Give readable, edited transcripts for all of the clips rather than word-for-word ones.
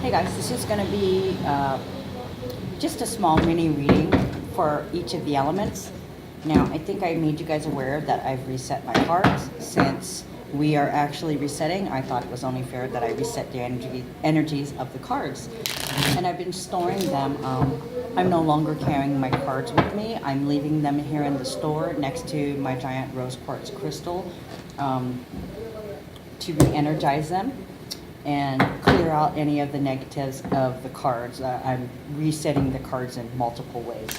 Hey guys, this is going to be just a small mini reading for each of the elements. Now, I think I made you guys aware that I've reset my cards. Since we are actually resetting, I thought it was only fair that I reset the energies of the cards. And I've been storing them. I'm no longer carrying my cards with me. I'm leaving them here in the store next to my giant rose quartz crystal to re-energize them and clear out any of the negatives of the cards. I'm resetting the cards in multiple ways.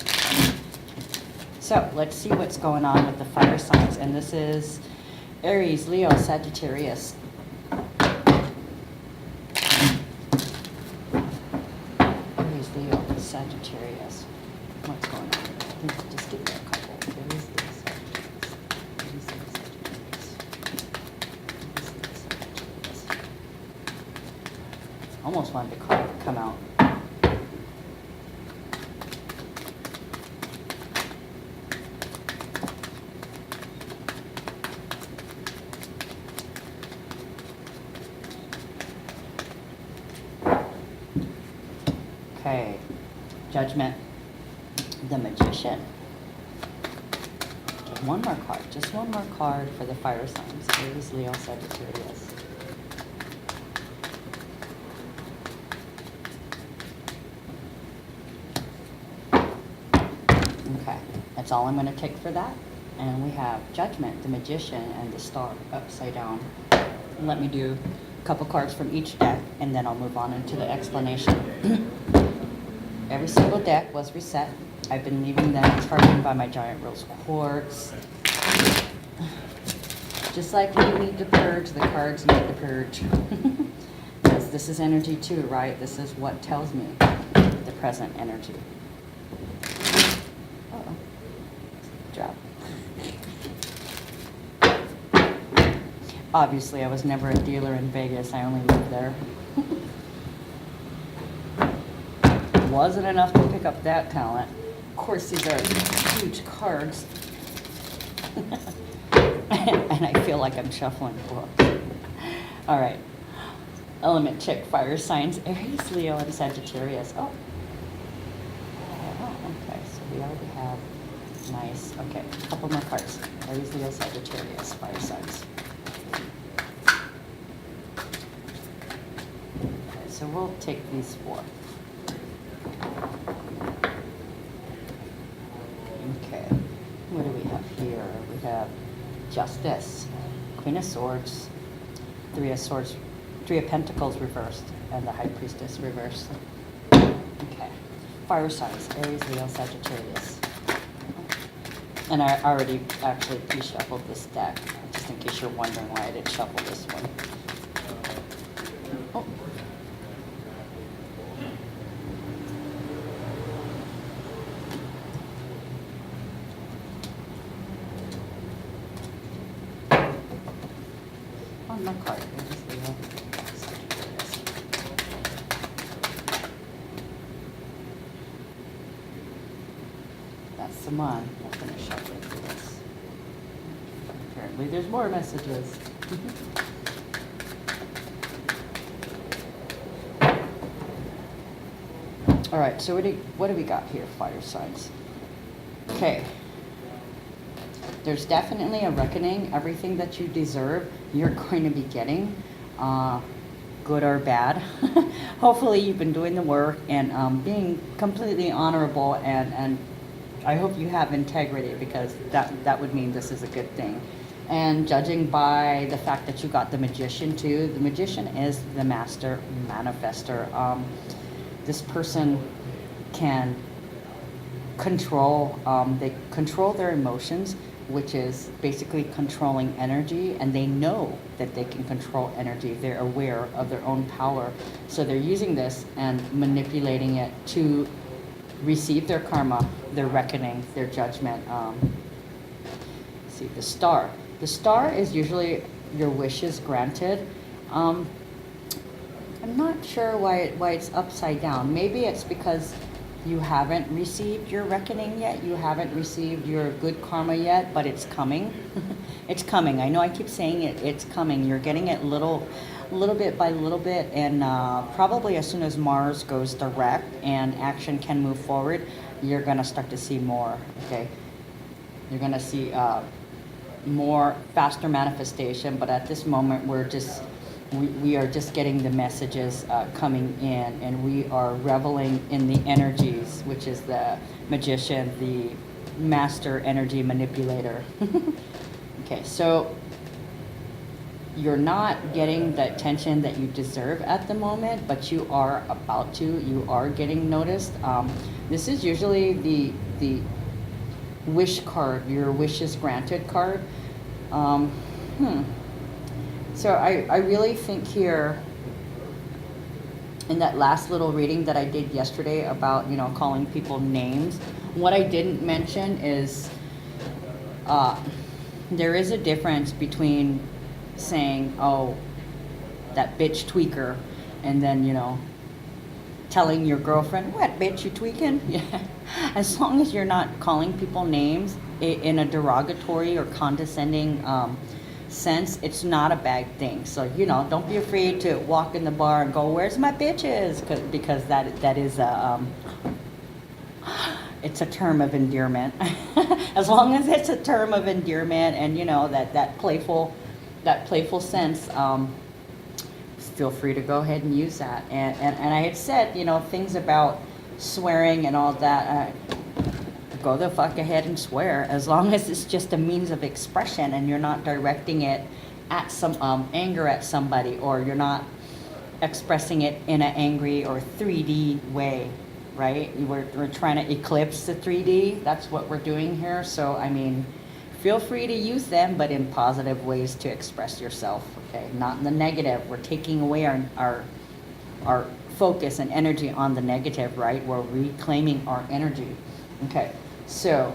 So let's see what's going on with the fire signs. And this is Aries, Leo, Sagittarius. Aries, Leo, Sagittarius. What's going on? Just give me a couple. Aries, Leo, Sagittarius. Aries, Leo, Sagittarius. Aries, Leo, Sagittarius. Almost wanted the card to come out. Okay, Judgment, the Magician. Just one more card for the fire signs. Aries, Leo, Sagittarius. Okay, that's all I'm going to take for that. And we have Judgment, the Magician, and the Star upside down. Let me do a couple cards from each deck, and then I'll move on into the explanation. Every single deck was reset. I've been leaving them charging by my giant rose quartz. Just like we need to purge, the cards need to purge. Because this is energy too, right? This is what tells me the present energy. Uh-oh. Drop. Obviously, I was never a dealer in Vegas. I only lived there. Wasn't enough to pick up that talent. Of course, these are huge cards. And I feel like I'm shuffling books. All right. Element check, fire signs, Aries, Leo, and Sagittarius. Oh, okay. So we already have nice. Okay, a couple more cards. Aries, Leo, Sagittarius, fire signs. Okay, so we'll take these four. Okay, what do we have here? We have Justice, Queen of Swords, Three of Pentacles reversed, and the High Priestess reversed. Okay, fire signs, Aries, Leo, Sagittarius. And I already actually reshuffled this deck, just in case you're wondering why I didn't shuffle this one. Oh. On my card, Aries, Leo, Sagittarius. That's the one. I'm going to shuffle through this. Apparently there's more messages. All right, so what do we got here, fire signs? Okay. There's definitely a reckoning. Everything that you deserve, you're going to be getting, good or bad. Hopefully you've been doing the work and being completely honorable, and I hope you have integrity, because that would mean this is a good thing. And judging by the fact that you got the Magician too, the Magician is the master manifester. This person can control, they control their emotions, which is basically controlling energy, and they know that they can control energy. They're aware of their own power. So they're using this and manipulating it to receive their karma, their reckoning, their judgment. See, the Star. The Star is usually your wishes granted. I'm not sure why it's upside down. Maybe it's because you haven't received your reckoning yet. You haven't received your good karma yet, but it's coming. It's coming. I know I keep saying it. It's coming. You're getting it little little bit by little bit, and probably as soon as Mars goes direct and action can move forward, you're gonna start to see more. Okay, you're gonna see more faster manifestation. But at this moment, we are just getting the messages coming in, and we are reveling in the energies, which is the magician, the master energy manipulator. Okay, so you're not getting the attention that you deserve at the moment, but you are about to. You are getting noticed. This is usually the wish card, your wishes granted card. So I really think here, in that last little reading that I did yesterday about, you know, calling people names, what I didn't mention is there is a difference between saying, oh, that bitch tweaker, and then, you know, telling your girlfriend, what bitch, you tweaking? Yeah. As long as you're not calling people names in a derogatory or condescending sense, it's not a bad thing. So, you know, don't be afraid to walk in the bar and go, where's my bitches? Because that is a it's a term of endearment. As long as it's a term of endearment, and you know, that playful sense, feel free to go ahead and use that. And I had said, you know, things about swearing and all that. Go the fuck ahead and swear, as long as it's just a means of expression and you're not directing it at some anger at somebody, or you're not expressing it in an angry or 3D way, right? We're trying to eclipse the 3D. That's what we're doing here. So I mean, feel free to use them, but in positive ways to express yourself. Okay, not in the negative. We're taking away our focus and energy on the negative, right? We're reclaiming our energy. Okay. So,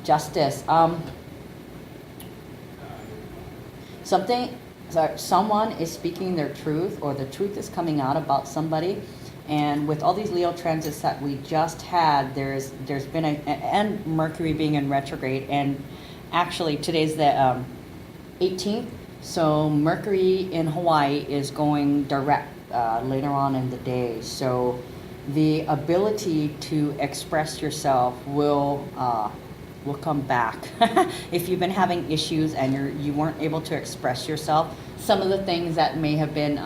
justice. Someone is speaking their truth, or the truth is coming out about somebody. And with all these Leo transits that we just had, there's been and Mercury being in retrograde, and actually today's the 18th. So Mercury in Hawaii is going direct later on in the day. So the ability to express yourself will come back. If you've been having issues and you weren't able to express yourself, some of the things that may have been,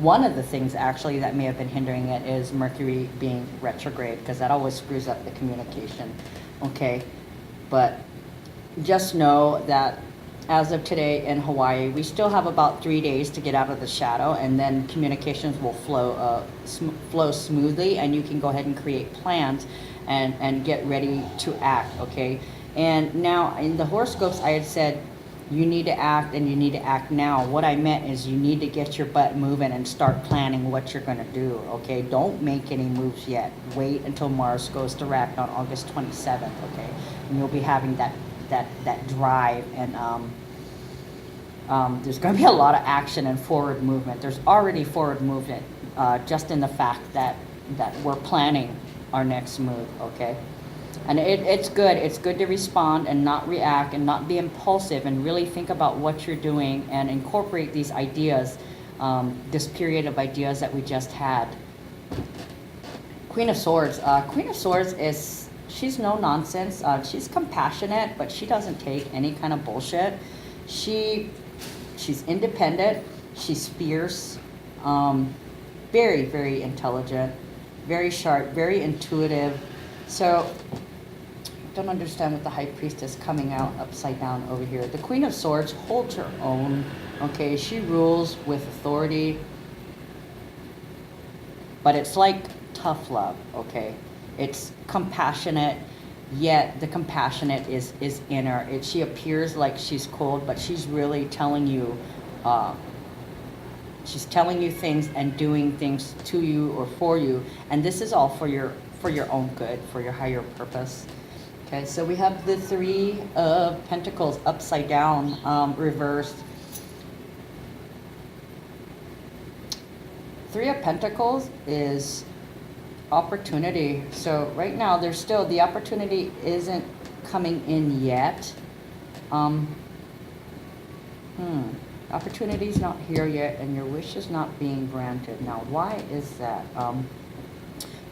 one of the things actually that may have been hindering it is Mercury being retrograde, because that always screws up the communication. Okay, but just know that as of today in Hawaii, we still have about 3 days to get out of the shadow, and then communications will flow smoothly, and you can go ahead and create plans and get ready to act, okay? And now in the horoscopes, I had said you need to act, and you need to act now. What I meant is you need to get your butt moving and start planning what you're gonna do, okay? Don't make any moves yet. Wait until Mars goes direct on August 27th, okay? And you'll be having that drive, and there's going to be a lot of action and forward movement. There's already forward movement, just in the fact that we're planning our next move, okay? And it's good. It's good to respond and not react and not be impulsive, and really think about what you're doing and incorporate these ideas, this period of ideas that we just had. Queen of Swords. Queen of Swords she's no nonsense. She's compassionate, but she doesn't take any kind of bullshit. She's independent. She's fierce. Very, very intelligent. Very sharp. Very intuitive. So, don't understand what the High Priestess coming out upside down over here. The Queen of Swords holds her own. Okay, she rules with authority. But it's like tough love, okay? It's compassionate, yet the compassionate is inner. She appears like she's cold, but she's really telling you, she's telling you things and doing things to you or for you, and this is all for your own good, for your higher purpose. Okay, so we have the Three of Pentacles upside down, reversed. Three of Pentacles is opportunity. So right now there's still, the opportunity isn't coming in yet. Opportunity's not here yet, and your wish is not being granted. Now, why is that?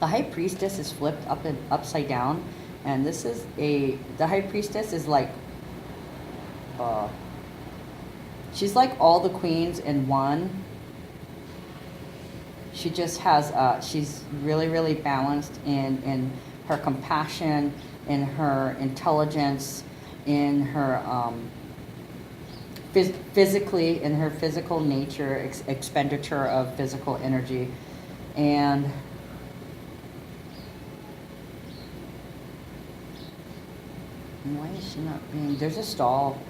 The High Priestess is flipped up and upside down, and this is the High Priestess is like, she's like all the queens in one. She just has, she's really, really balanced in her compassion, in her intelligence, in her physically, in her physical nature, expenditure of physical energy. And why is she not being, there's a stall.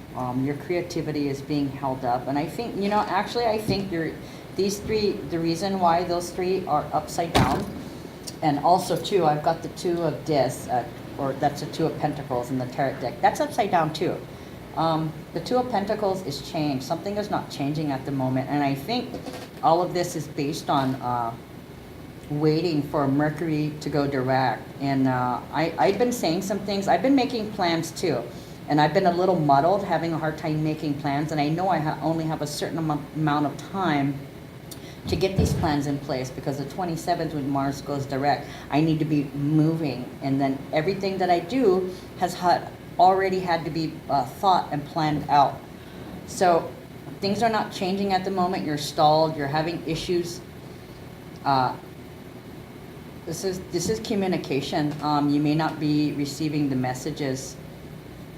Your creativity is being held up. And I think, you know, actually I think these three, the reason why those three are upside down, and also too, I've got the Two of Discs, or that's the Two of Pentacles in the tarot deck. That's upside down too. The Two of Pentacles is changed. Something is not changing at the moment. And I think all of this is based on waiting for Mercury to go direct. And I've been saying some things. I've been making plans too. And I've been a little muddled, having a hard time making plans. And I know I only have a certain amount of time to get these plans in place, because the 27th when Mars goes direct, I need to be moving. And then everything that I do has already had to be thought and planned out. So things are not changing at the moment. You're stalled. You're having issues. This is communication. You may not be receiving the messages,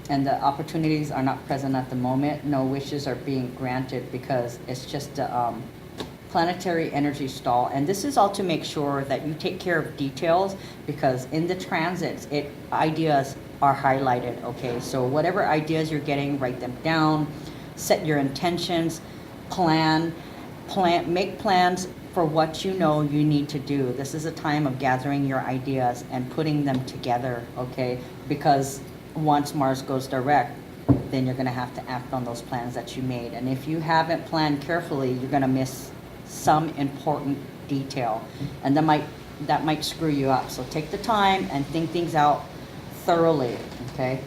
and the opportunities are not present at the moment. No wishes are being granted because it's just a planetary energy stall. And this is all to make sure that you take care of details, because in the transits, ideas are highlighted, okay? So whatever ideas you're getting, write them down, set your intentions, make plans for what you know you need to do. This is a time of gathering your ideas and putting them together, okay? Because once Mars goes direct, then you're gonna have to act on those plans that you made. And if you haven't planned carefully, you're gonna miss some important detail, and that might screw you up. So take the time and think things out thoroughly, okay?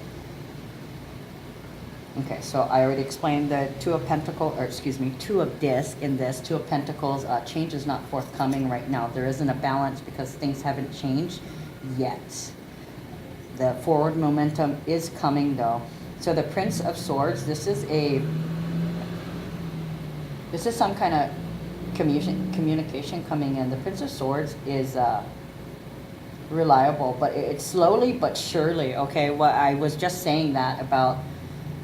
Okay, so I already explained the Two of Pentacles, or excuse me, Two of Discs in this. Two of Pentacles, change is not forthcoming right now. There isn't a balance because things haven't changed yet. The forward momentum is coming though. So the Prince of Swords, this is some kind of communication coming in. The Prince of Swords is reliable, but it's slowly but surely, okay? Well, I was just saying that about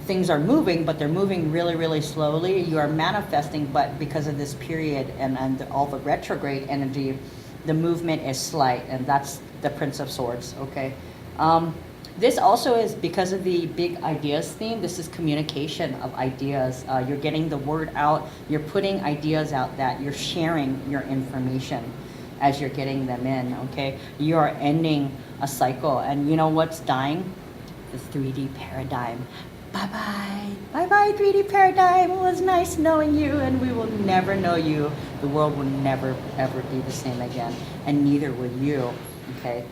things are moving, but they're moving really, really slowly. You are manifesting, but because of this period and all the retrograde energy, the movement is slight, and that's the Prince of Swords, okay? This also is because of the big ideas theme. This is communication of ideas. You're getting the word out. You're putting ideas out, that you're sharing your information as you're getting them in, okay? You are ending a cycle. And you know what's dying? The 3D paradigm. Bye-bye. Bye-bye, 3D paradigm. It was nice knowing you, and we will never know you. The world will never, ever be the same again, and neither will you, okay?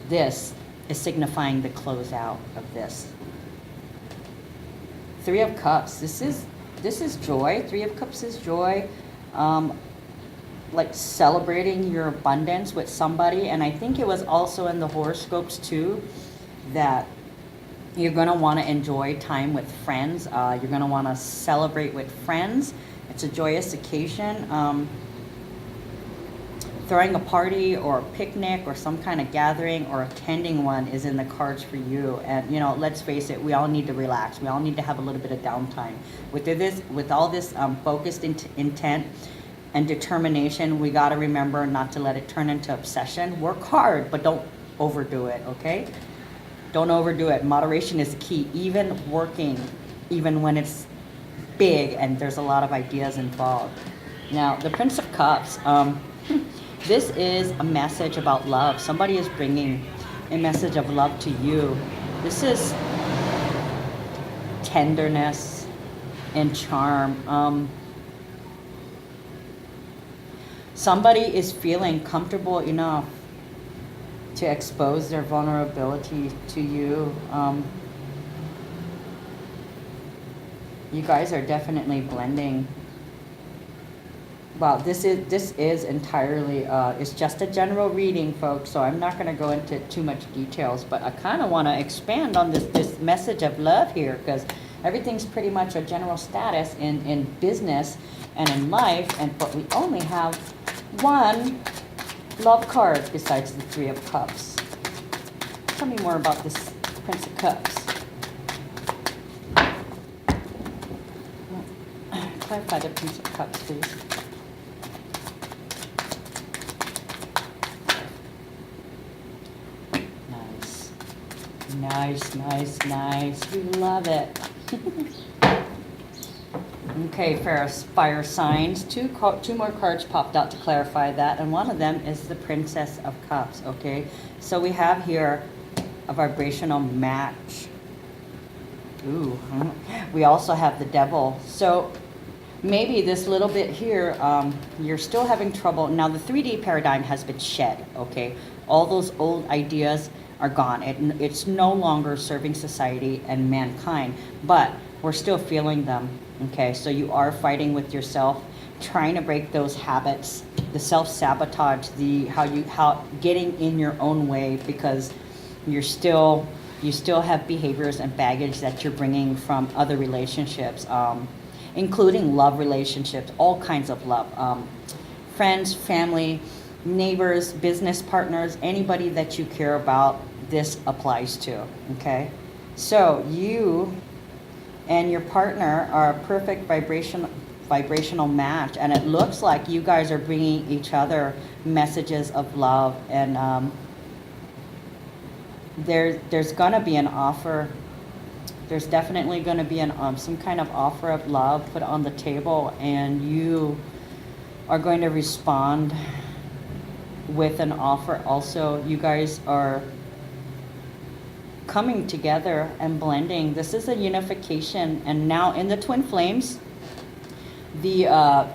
This is signifying the closeout of this. Three of Cups. This is joy. Three of Cups is joy. Like celebrating your abundance with somebody. And I think it was also in the horoscopes too, that you're going to want to enjoy time with friends. You're going to want to celebrate with friends. It's a joyous occasion. Throwing a party or a picnic or some kind of gathering or attending one is in the cards for you. And you know, let's face it, we all need to relax. We all need to have a little bit of downtime. With all this focused intent and determination, we got to remember not to let it turn into obsession. Work hard, but don't overdo it, okay? Don't overdo it. Moderation is key. Even working, even when it's big and there's a lot of ideas involved. Now, the Prince of Cups, this is a message about love. Somebody is bringing a message of love to you. This is tenderness and charm. Somebody is feeling comfortable enough to expose their vulnerability to you. You guys are definitely blending. Wow, this is entirely, it's just a general reading, folks, so I'm not going to go into too much details, but I kind of want to expand on this message of love here, because everything's pretty much a general status in business and in life, but we only have one love card besides the Three of Cups. Tell me more about this Prince of Cups. Clarify the Prince of Cups, please. Nice, nice, nice. We love it. Okay, fire signs. Two more cards popped out to clarify that, and one of them is the Princess of Cups. Okay, so we have here a vibrational match. Ooh, we also have the Devil. So maybe this little bit here, you're still having trouble. Now the 3D paradigm has been shed. Okay, all those old ideas are gone. It's no longer serving society and mankind, but we're still feeling them. Okay, so you are fighting with yourself, trying to break those habits, the self-sabotage, how getting in your own way, because you still have behaviors and baggage that you're bringing from other relationships, including love relationships, all kinds of love, friends, family, neighbors, business partners, anybody that you care about, this applies to. Okay, so you and your partner are a perfect vibrational match, and it looks like you guys are bringing each other messages of love, and there's gonna be an offer. There's definitely going to be some kind of offer of love put on the table, and you are going to respond with an offer. Also, you guys are coming together and blending. This is a unification, and now in the twin flames, the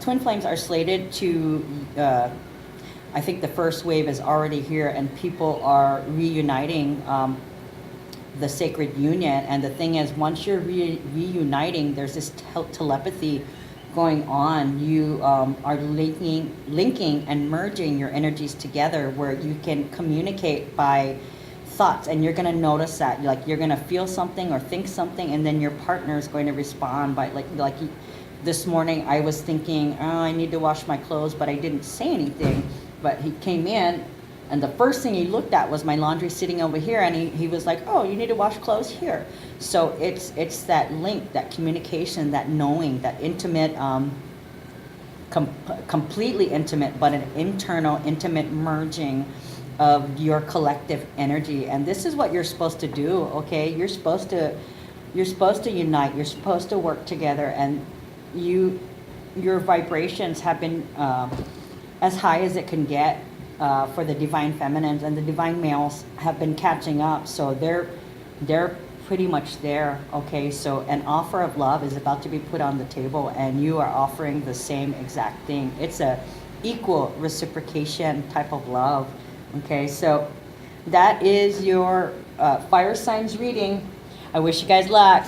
twin flames are slated to, I think the first wave is already here, and people are reuniting the sacred union. And the thing is, once you're reuniting, there's this telepathy going on. You are linking and merging your energies together, where you can communicate by thoughts, and you're going to notice that, like, you're going to feel something or think something, and then your partner is going to respond by like this morning I was thinking, oh, I need to wash my clothes, but I didn't say anything, but he came in, and the first thing he looked at was my laundry sitting over here, and he was like, oh, you need to wash clothes here. So it's that link, that communication, that knowing, that intimate, completely intimate, but an internal intimate merging of your collective energy. And this is what you're supposed to do. Okay, you're supposed to unite, you're supposed to work together, and your vibrations have been as high as it can get for the divine feminines, and the divine males have been catching up, so they're pretty much there. Okay, so an offer of love is about to be put on the table, and you are offering the same exact thing. It's a equal reciprocation type of love. Okay, so that is your fire signs reading. I wish you guys luck.